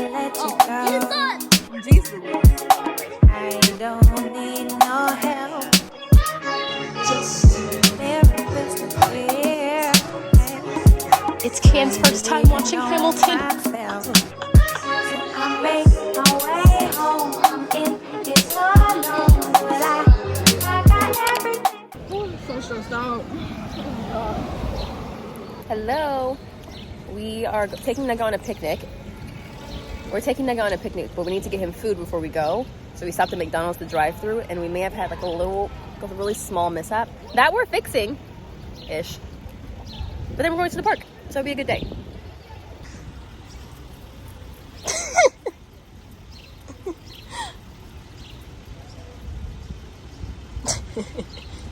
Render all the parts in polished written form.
let you go. Jesus. I don't need no help. Just therapist to clear. It's Can's first time watching Hamilton. I make my way home. I'm in it so alone, but I got everything. So stressed out. Hello. We are taking Nugget on a picnic. We're taking Nugget on a picnic, but we need to get him food before we go. So we stopped at McDonald's to drive through, and we may have had like a really small mishap that we're fixing-ish. But then we're going to the park, so it'll be a good day.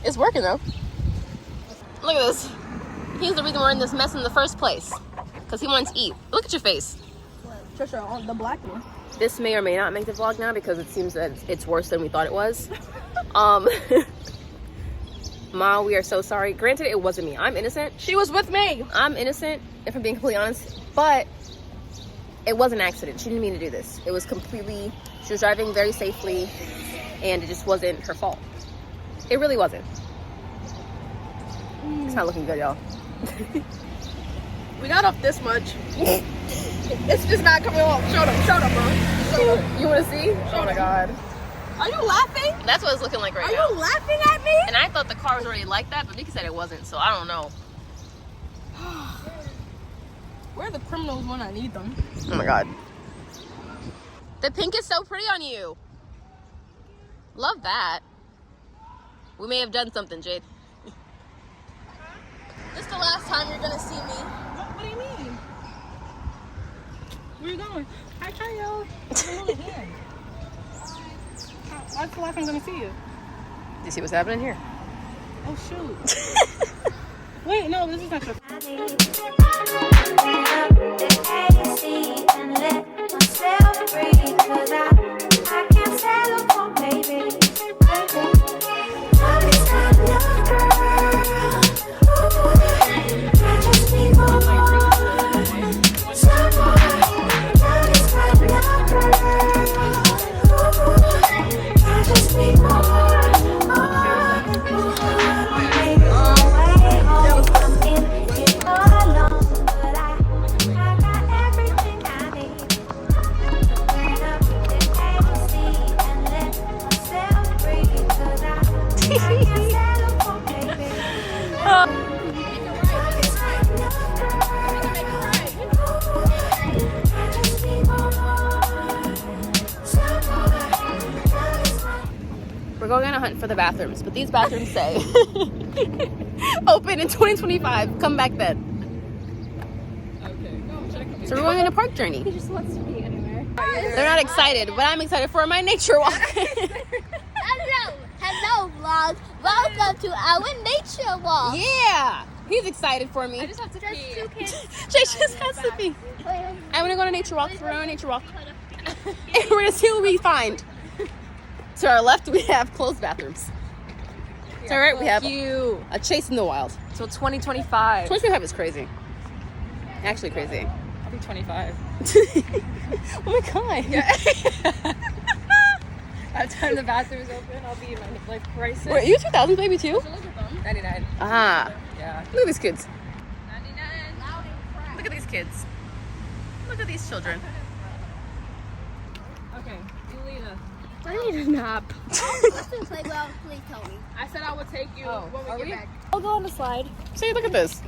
It's working though. Look at this. He's the reason we're in this mess in the first place. Because he wants to eat. Look at your face. Trisha, on the black one. This may or may not make the vlog now because it seems that it's worse than we thought it was. Ma, we are so sorry. Granted, it wasn't me. I'm innocent. She was with me. I'm innocent, if I'm being completely honest. But it was an accident. She didn't mean to do this. It was completely... She was driving very safely, and it just wasn't her fault. It really wasn't. It's not looking good, y'all. We got off this much. It's just not coming off. Show them, bro. Show them. You want to see? Oh my god. Are you laughing? That's what it's looking like right Are now. you laughing at me? And I thought the car was already like that, but Nikki said it wasn't, so I don't know. Where are the criminals when I need them? Oh my god. The pink is so pretty on you. Love that. We may have done something, Jade. This is the last time you're gonna see me. What do you mean? Where are you going? Hi, Kyle. That's the last I'm gonna see you. Do you see what's happening here? Oh shoot. Wait, no, this is not your. I can't settle for baby. We're going on a hunt for the bathrooms, but these bathrooms say open in 2025. Come back then. Okay. So we're going on a park journey. He just wants to be anywhere. They're not excited, but I'm excited for my nature walk. Hello vlog. Welcome to our nature walk. Yeah, he's excited for me. I just have to pee. Two kids. Jay just has to be. I'm gonna go on a nature walk. So we're on a nature walk, and we're gonna see what we find. To our left, we have closed bathrooms. To our right, we have a chase in the wild. So 2025. 2025 is crazy. Actually crazy. I'll be 25. Oh my god. Yeah. By the time the bathroom is open, I'll be in my life crisis. Wait, you 2000 baby too? Look at them. 99. Ah. Yeah. Look at these kids. 99. Look at these kids. Look at these children. Okay, Elita. I need a nap. Let's do playground. Please tell me. I said I would take you when we get back. I'll go on the slide. See, look at this.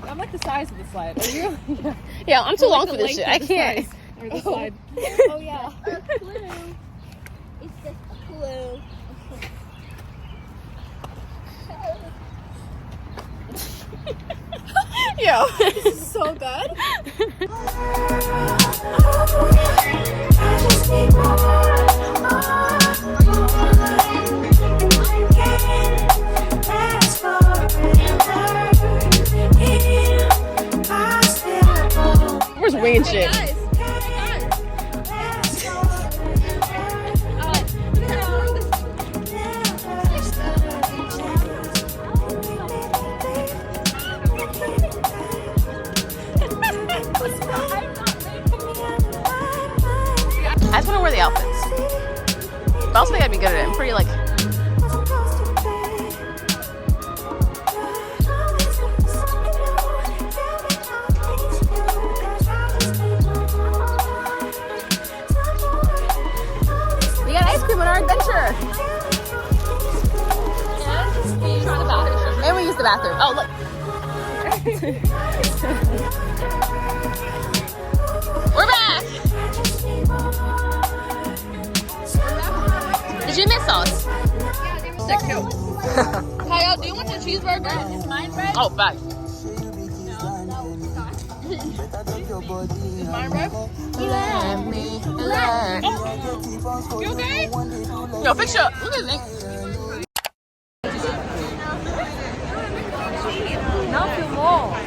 I'm like the size of the slide. Are you? Yeah, I'm too long for this shit. I the can't. size. Or the slide. Oh yeah. A clue. It's just a clue. Yo. This is so good. Where's Wayne shit? wear the outfits. But I also think I'd be good at it. I'm pretty like... We got ice cream on our adventure. And we used the bathroom. Oh, look. We're back. Did you miss us? Sick too. Kyle, do you want the cheeseburger? Is mine red? Oh, bye. Is mine red? Let me let. Oh. You okay? Yo, fix your. Look at this. Not too long.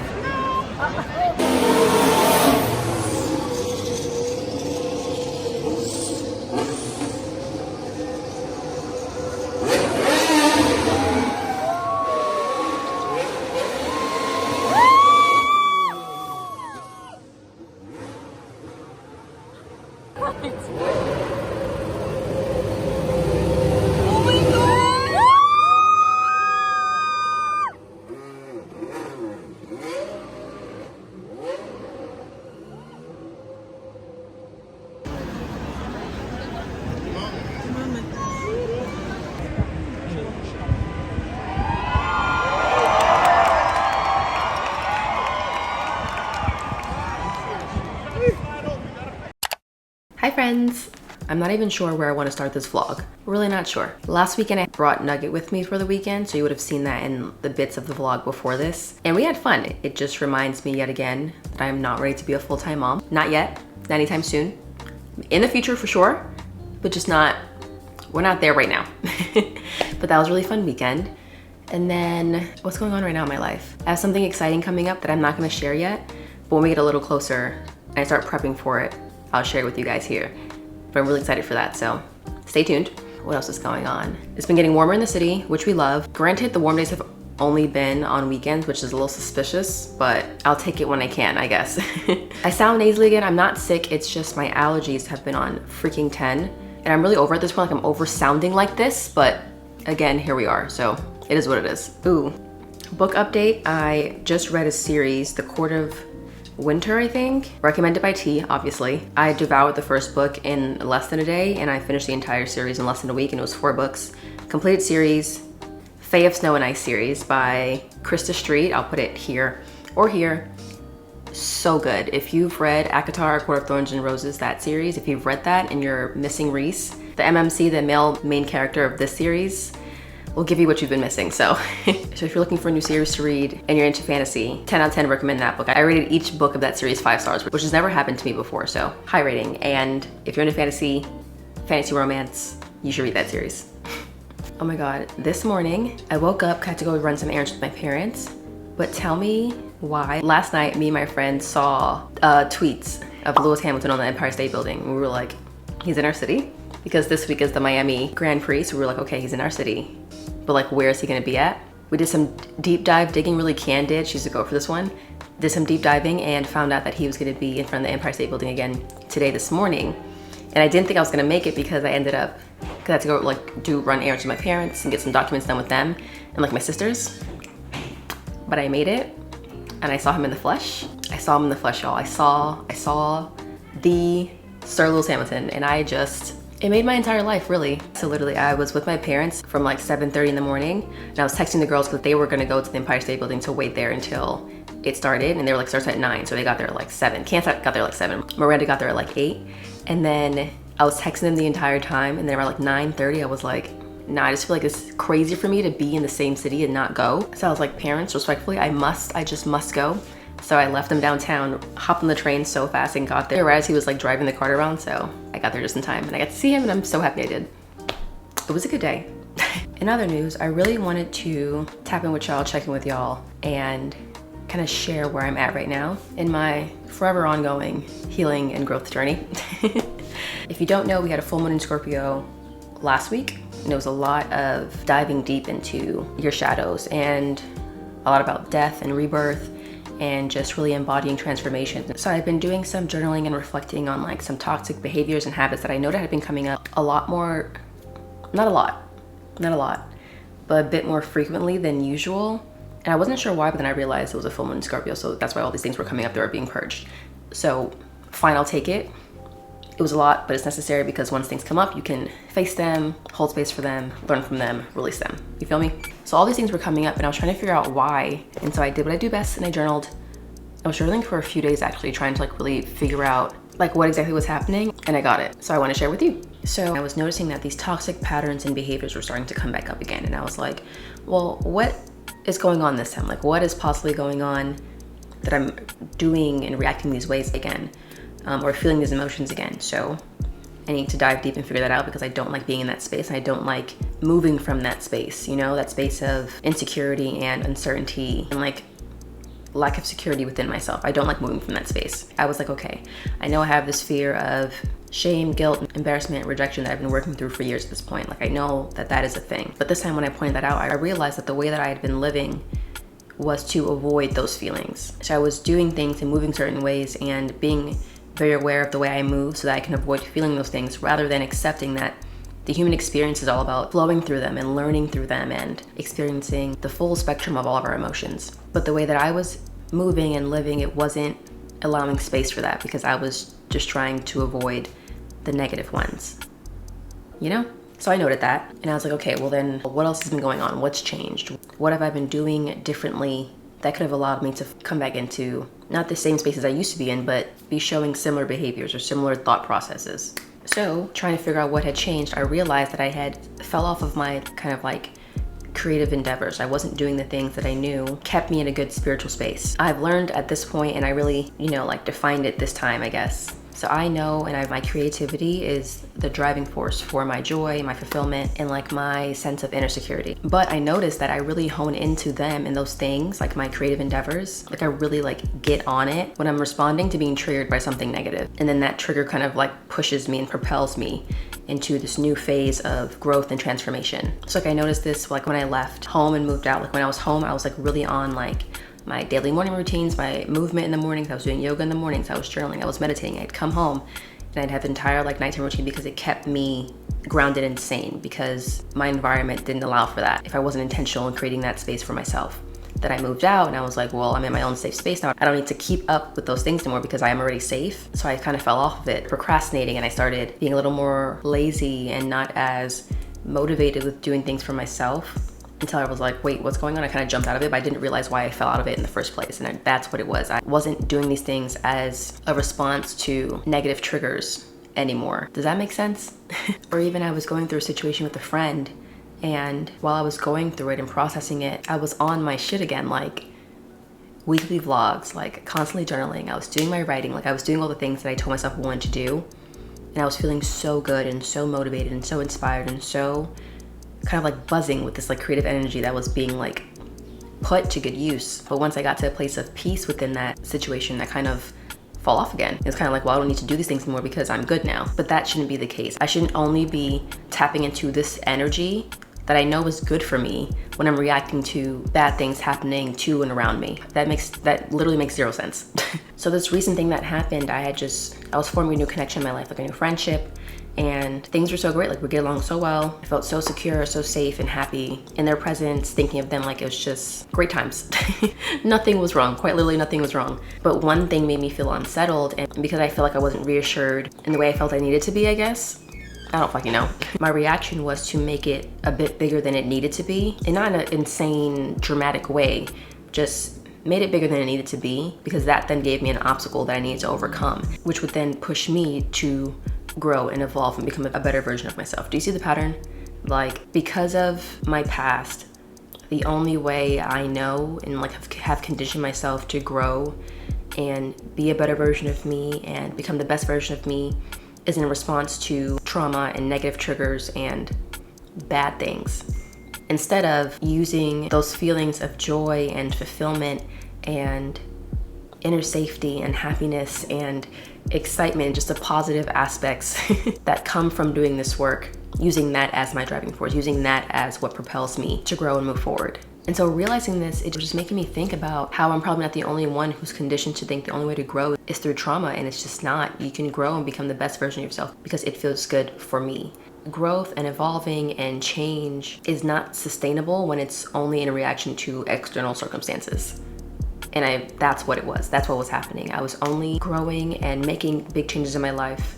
Hi friends! I'm not even sure where I want to start this vlog. Really not sure. Last weekend I brought Nugget with me for the weekend, so you would have seen that in the bits of the vlog before this. And we had fun. It just reminds me yet again that I'm not ready to be a full-time mom. Not yet, not anytime soon. In the future for sure, but just not, we're not there right now. But that was a really fun weekend. And then what's going on right now in my life? I have something exciting coming up that I'm not gonna share yet, but when we get a little closer and I start prepping for it, I'll share it with you guys here. But I'm really excited for that, so stay tuned. What else is going on? It's been getting warmer in the city, which we love. Granted, the warm days have only been on weekends, which is a little suspicious, but I'll take it when I can, I guess. I sound nasally again. I'm not sick. It's just my allergies have been on freaking 10. And I'm really over at this point, like I'm over sounding like this, but again, here we are. So it is what it is. Ooh, book update. I just read a series, The Court of Winter, I think. Recommended by T, obviously. I devoured the first book in less than a day and I finished the entire series in less than a week, and it was 4 books. Completed series, Fae of Snow and Ice series by Krista Street. I'll put it here or here. So good. If you've read ACOTAR, Court of Thorns and Roses, that series, if you've read that and you're missing Reese, the MMC, the male main character of this series, will give you what you've been missing. So, so if you're looking for a new series to read and you're into fantasy, 10 out of 10 recommend that book. I rated each book of that series 5 stars, which has never happened to me before, so high rating. And if you're into fantasy romance, you should read that series. Oh my God, this morning I woke up, had to go run some errands with my parents, but tell me why. Last night, me and my friend saw tweets of Lewis Hamilton on the Empire State Building. We were like, he's in our city? Because this week is the Miami Grand Prix, so we were like, okay, he's in our city. But like, where is he gonna be at? We did some deep dive digging, really did. She used to go for this one. Did some deep diving and found out that he was gonna be in front of the Empire State Building again today, this morning. And I didn't think I was gonna make it because I ended up, cause I had to go like run errands with my parents and get some documents done with them and like my sisters. But I made it and I saw him in the flesh. I saw him in the flesh, y'all. I saw the Sir Lewis Hamilton, and it made my entire life, really. So literally, I was with my parents from like 7:30 in the morning, and I was texting the girls because they were gonna go to the Empire State Building to wait there until it started, and they were like, starts at 9, so they got there at like 7. Kansas got there at like 7. Miranda got there at like 8, and then I was texting them the entire time, and then around like 9:30, I was like, nah, I just feel like it's crazy for me to be in the same city and not go. So I was like, parents, respectfully, I just must go. So I left them downtown, hopped on the train so fast and got there right as he was like driving the cart around. So I got there just in time and I got to see him, and I'm so happy I did. It was a good day. In other news, I really wanted to tap in with y'all, check in with y'all, and kind of share where I'm at right now in my forever ongoing healing and growth journey. If you don't know, we had a full moon in Scorpio last week, and it was a lot of diving deep into your shadows and a lot about death and rebirth and just really embodying transformation. So I've been doing some journaling and reflecting on like some toxic behaviors and habits that I noted had been coming up a lot more, not a lot, but a bit more frequently than usual. And I wasn't sure why, but then I realized it was a full moon in Scorpio, so that's why all these things were coming up that were being purged. So fine, I'll take it. It was a lot, but it's necessary because once things come up, you can face them, hold space for them, learn from them, release them. You feel me? So all these things were coming up and I was trying to figure out why. And so I did what I do best and I journaled. I was journaling for a few days actually, trying to like really figure out like what exactly was happening, and I got it. So I want to share with you. So I was noticing that these toxic patterns and behaviors were starting to come back up again. And I was like, well, what is going on this time? Like what is possibly going on that I'm doing and reacting these ways again? Or feeling these emotions again. So I need to dive deep and figure that out because I don't like being in that space. And I don't like moving from that space, you know, that space of insecurity and uncertainty and like lack of security within myself. I don't like moving from that space. I was like, okay, I know I have this fear of shame, guilt, embarrassment, rejection that I've been working through for years at this point. Like I know that that is a thing. But this time when I pointed that out, I realized that the way that I had been living was to avoid those feelings. So I was doing things and moving certain ways and being very aware of the way I move so that I can avoid feeling those things rather than accepting that the human experience is all about flowing through them and learning through them and experiencing the full spectrum of all of our emotions. But the way that I was moving and living, it wasn't allowing space for that because I was just trying to avoid the negative ones, you know? So I noted that and I was like, okay, well then what else has been going on? What's changed? What have I been doing differently that could have allowed me to come back into not the same spaces I used to be in, but be showing similar behaviors or similar thought processes. So trying to figure out what had changed, I realized that I had fell off of my kind of like creative endeavors. I wasn't doing the things that I knew kept me in a good spiritual space. I've learned at this point, and I really, you know, like defined it this time, I guess. So I know, and my creativity is the driving force for my joy, my fulfillment, and like my sense of inner security. But I noticed that I really hone into them and those things, like my creative endeavors. Like I really like get on it when I'm responding to being triggered by something negative. And then that trigger kind of like pushes me and propels me into this new phase of growth and transformation. So like I noticed this like when I left home and moved out. Like when I was home, I was like really on like my daily morning routines, my movement in the mornings. I was doing yoga in the mornings. I was journaling. I was meditating. I'd come home and I'd have the entire like nighttime routine because it kept me grounded and sane because my environment didn't allow for that. If I wasn't intentional in creating that space for myself. Then I moved out and I was like, well, I'm in my own safe space now. I don't need to keep up with those things anymore because I am already safe. So I kind of fell off of it, procrastinating, and I started being a little more lazy and not as motivated with doing things for myself. Until I was like, wait, what's going on? I kind of jumped out of it, but I didn't realize why I fell out of it in the first place. And that's what it was. I wasn't doing these things as a response to negative triggers anymore. Does that make sense? Or even I was going through a situation with a friend, and while I was going through it and processing it, I was on my shit again, like weekly vlogs, like constantly journaling. I was doing my writing, like I was doing all the things that I told myself I wanted to do. And I was feeling so good and so motivated and so inspired and so kind of like buzzing with this like creative energy that was being like put to good use. But once I got to a place of peace within that situation, I kind of fall off again. It's kind of like, well, I don't need to do these things anymore because I'm good now. But that shouldn't be the case. I shouldn't only be tapping into this energy that I know is good for me when I'm reacting to bad things happening to and around me. That literally makes zero sense. So this recent thing that happened, I was forming a new connection in my life, like a new friendship, and things were so great. Like we get along so well. I felt so secure, so safe and happy in their presence, thinking of them like it was just great times. Nothing was wrong, quite literally nothing was wrong. But one thing made me feel unsettled, and because I feel like I wasn't reassured in the way I felt I needed to be, I guess. I don't fucking know. My reaction was to make it a bit bigger than it needed to be, and not in an insane, dramatic way, just made it bigger than it needed to be, because that then gave me an obstacle that I needed to overcome, which would then push me to grow and evolve and become a better version of myself. Do you see the pattern? Like, because of my past, the only way I know and like have conditioned myself to grow and be a better version of me and become the best version of me is in response to trauma and negative triggers and bad things. Instead of using those feelings of joy and fulfillment and inner safety and happiness and excitement, just the positive aspects that come from doing this work, using that as my driving force, using that as what propels me to grow and move forward. And so realizing this, it was just making me think about how I'm probably not the only one who's conditioned to think the only way to grow is through trauma, and it's just not. You can grow and become the best version of yourself because it feels good for me. Growth and evolving and change is not sustainable when it's only in reaction to external circumstances. And that's what it was. That's what was happening. I was only growing and making big changes in my life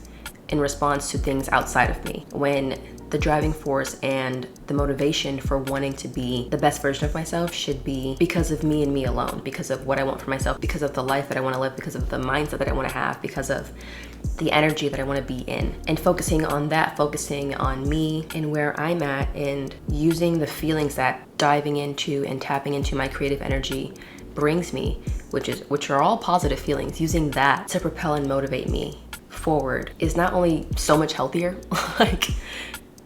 in response to things outside of me, when the driving force and the motivation for wanting to be the best version of myself should be because of me and me alone, because of what I want for myself, because of the life that I want to live, because of the mindset that I want to have, because of the energy that I want to be in. And focusing on that, focusing on me and where I'm at, and using the feelings that diving into and tapping into my creative energy brings me, which are all positive feelings, using that to propel and motivate me forward is not only so much healthier, like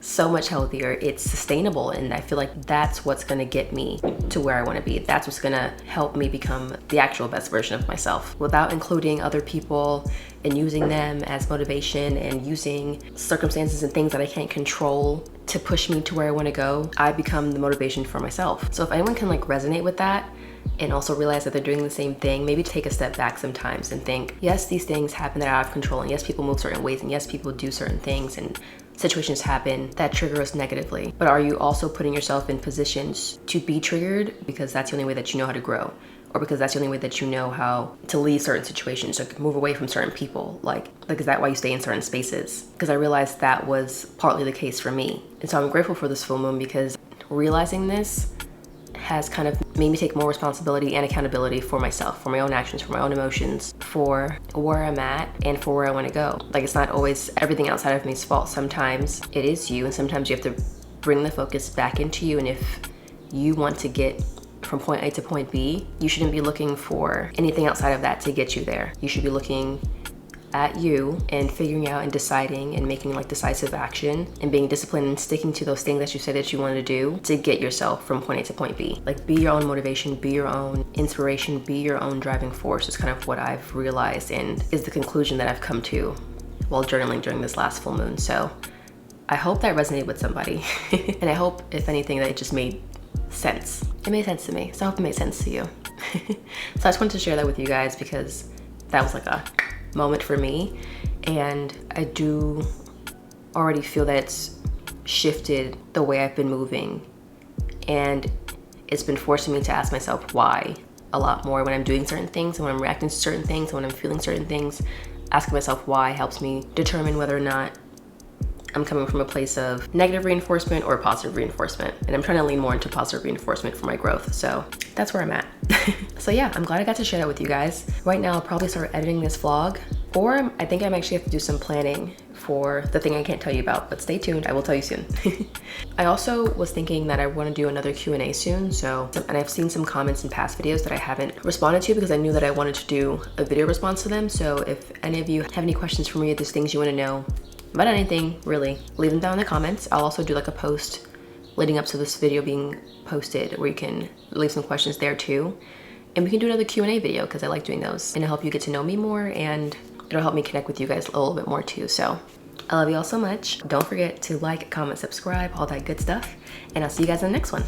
so much healthier, it's sustainable. And I feel like that's what's gonna get me to where I wanna be. That's what's gonna help me become the actual best version of myself, without including other people and using them as motivation and using circumstances and things that I can't control to push me to where I wanna go. I become the motivation for myself. So if anyone can like resonate with that and also realize that they're doing the same thing, maybe take a step back sometimes and think, yes, these things happen that are out of control, and yes, people move certain ways, and yes, people do certain things, and situations happen that trigger us negatively. But are you also putting yourself in positions to be triggered because that's the only way that you know how to grow, or because that's the only way that you know how to leave certain situations or move away from certain people? Like is that why you stay in certain spaces? Because I realized that was partly the case for me. And so I'm grateful for this full moon, because realizing this has kind of made me take more responsibility and accountability for myself, for my own actions, for my own emotions, for where I'm at and for where I want to go. Like, it's not always everything outside of me's fault. Sometimes it is you, and sometimes you have to bring the focus back into you. And if you want to get from point A to point B, you shouldn't be looking for anything outside of that to get you there. You should be looking at you and figuring out and deciding and making like decisive action and being disciplined and sticking to those things that you said that you wanted to do to get yourself from point A to point B. Like, be your own motivation, be your own inspiration, be your own driving force is kind of what I've realized, and is the conclusion that I've come to while journaling during this last full moon. So I hope that resonated with somebody. And I hope, if anything, that it just made sense. It made sense to me, so I hope it made sense to you. So I just wanted to share that with you guys, because that was like a moment for me, and I do already feel that it's shifted the way I've been moving, and it's been forcing me to ask myself why a lot more when I'm doing certain things, and when I'm reacting to certain things, and when I'm feeling certain things. Asking myself why helps me determine whether or not I'm coming from a place of negative reinforcement or positive reinforcement. And I'm trying to lean more into positive reinforcement for my growth. So that's where I'm at. So yeah, I'm glad I got to share that with you guys. Right now, I'll probably start editing this vlog, or I think I actually have to do some planning for the thing I can't tell you about, but stay tuned, I will tell you soon. I also was thinking that I want to do another Q&A soon, and I've seen some comments in past videos that I haven't responded to because I knew that I wanted to do a video response to them. So if any of you have any questions for me, if there's things you want to know about anything, really, leave them down in the comments. I'll also do like a post leading up to this video being posted where you can leave some questions there too. And we can do another Q&A video because I like doing those, and it'll help you get to know me more, and it'll help me connect with you guys a little bit more too. So I love you all so much. Don't forget to like, comment, subscribe, all that good stuff. And I'll see you guys in the next one.